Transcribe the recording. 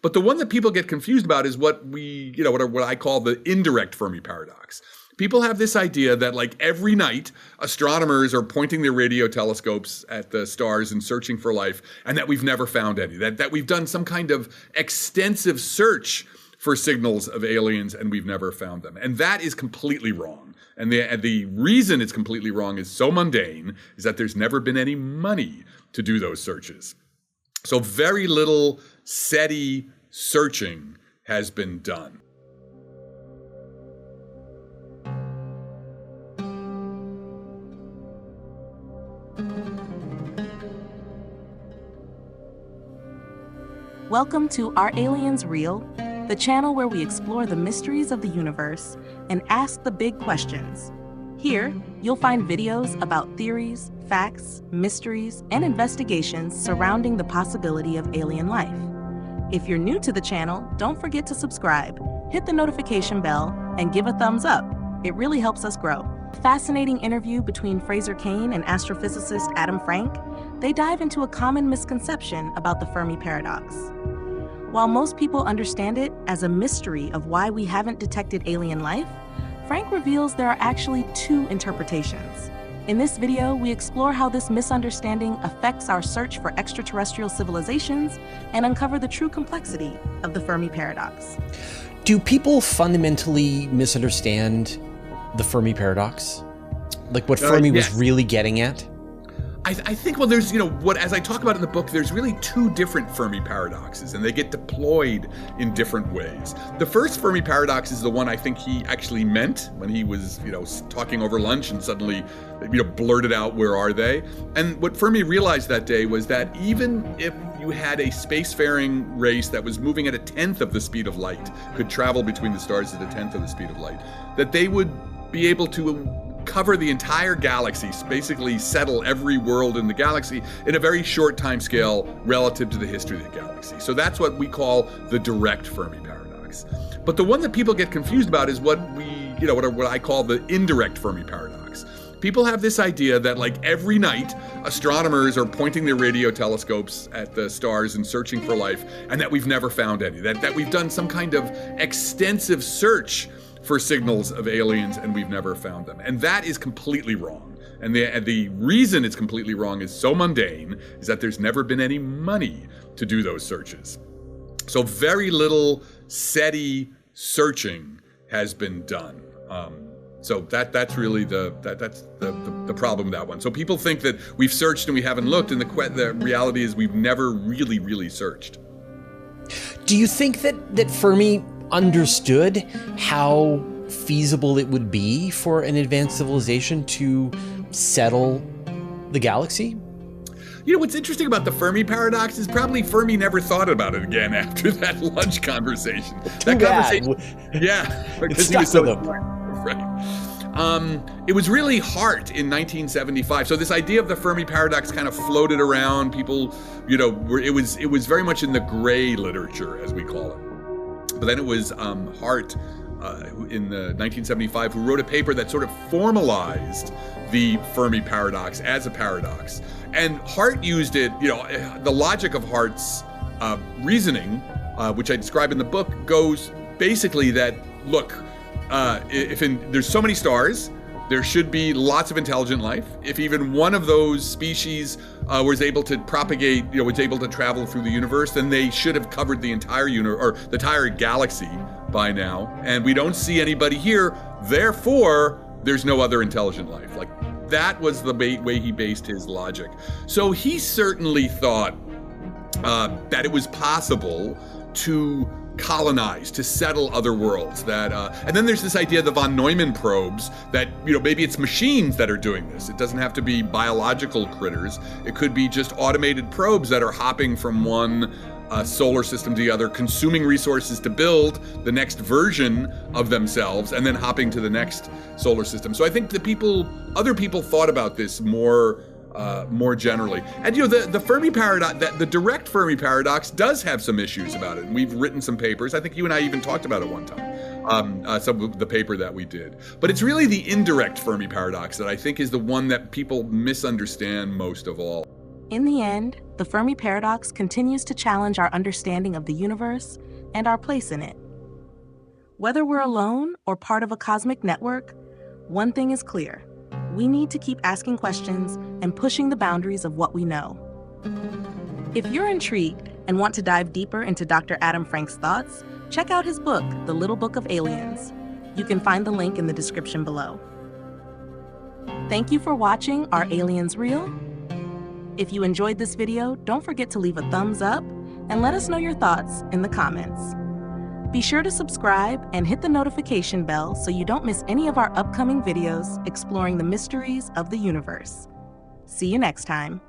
But the one that people get confused about is what I call the indirect Fermi paradox. People have this idea that like every night astronomers are pointing their radio telescopes at the stars and searching for life, and that we've never found any, that we've done some kind of extensive search for signals of aliens and we've never found them. And that is completely wrong. And the reason it's completely wrong is so mundane, is that there's never been any money to do those searches. So very little SETI searching has been done. Welcome to Are Aliens Real? The channel where we explore the mysteries of the universe and ask the big questions. Here, you'll find videos about theories, facts, mysteries, and investigations surrounding the possibility of alien life. If you're new to the channel, don't forget to subscribe, hit the notification bell, and give a thumbs up. It really helps us grow. Fascinating interview between Fraser Cain and astrophysicist Adam Frank. They dive into a common misconception about the Fermi Paradox. While most people understand it as a mystery of why we haven't detected alien life, Frank reveals there are actually two interpretations. In this video, we explore how this misunderstanding affects our search for extraterrestrial civilizations and uncover the true complexity of the Fermi Paradox. Do people fundamentally misunderstand the Fermi Paradox? Like what Fermi was really getting at? I think, well, there's, as I talk about in the book, there's really two different Fermi paradoxes, and they get deployed in different ways. The first Fermi paradox is the one I think he actually meant when he was, talking over lunch and suddenly, blurted out, "Where are they?" And what Fermi realized that day was that even if you had a spacefaring race that was moving at a tenth of the speed of light, could travel between the stars at a tenth of the speed of light, that they would be able to cover the entire galaxy, basically settle every world in the galaxy in a very short time scale relative to the history of the galaxy. So that's what we call the direct Fermi paradox. But the one that people get confused about is what I call the indirect Fermi paradox. People have this idea that like every night astronomers are pointing their radio telescopes at the stars and searching for life, and that we've never found any, that we've done some kind of extensive search for signals of aliens and we've never found them. And that is completely wrong. And the reason it's completely wrong is so mundane, is that there's never been any money to do those searches. So very little SETI searching has been done. So that's really the problem with that one. So people think that we've searched and we haven't looked, and the reality is we've never really searched. Do you think that Fermi understood how feasible it would be for an advanced civilization to settle the galaxy? What's interesting about the Fermi paradox is probably Fermi never thought about it again after that lunch conversation. Conversation, yeah, because he was so smart. Right. It was really Hart in 1975. So this idea of the Fermi paradox kind of floated around. People, it was very much in the gray literature, as we call it. But then it was Hart in 1975 who wrote a paper that sort of formalized the Fermi paradox as a paradox. And Hart used it, the logic of Hart's reasoning, which I describe in the book, goes basically that, look, there's so many stars, there should be lots of intelligent life. If even one of those species was able to propagate, was able to travel through the universe, then they should have covered the entire universe, or the entire galaxy by now. And we don't see anybody here, therefore, there's no other intelligent life. Like, that was the way he based his logic. So he certainly thought that it was possible to colonize, to settle other worlds. And then there's this idea of the von Neumann probes that, maybe it's machines that are doing this. It doesn't have to be biological critters. It could be just automated probes that are hopping from one solar system to the other, consuming resources to build the next version of themselves, and then hopping to the next solar system. So I think other people thought about this more generally. And the Fermi paradox, the direct Fermi paradox does have some issues about it. And we've written some papers. I think you and I even talked about it one time, some of the paper that we did. But it's really the indirect Fermi paradox that I think is the one that people misunderstand most of all. In the end, the Fermi Paradox continues to challenge our understanding of the universe and our place in it. Whether we're alone or part of a cosmic network, one thing is clear: we need to keep asking questions and pushing the boundaries of what we know. If you're intrigued and want to dive deeper into Dr. Adam Frank's thoughts, check out his book, The Little Book of Aliens. You can find the link in the description below. Thank you for watching Are Aliens Real? If you enjoyed this video, don't forget to leave a thumbs up and let us know your thoughts in the comments. Be sure to subscribe and hit the notification bell so you don't miss any of our upcoming videos exploring the mysteries of the universe. See you next time.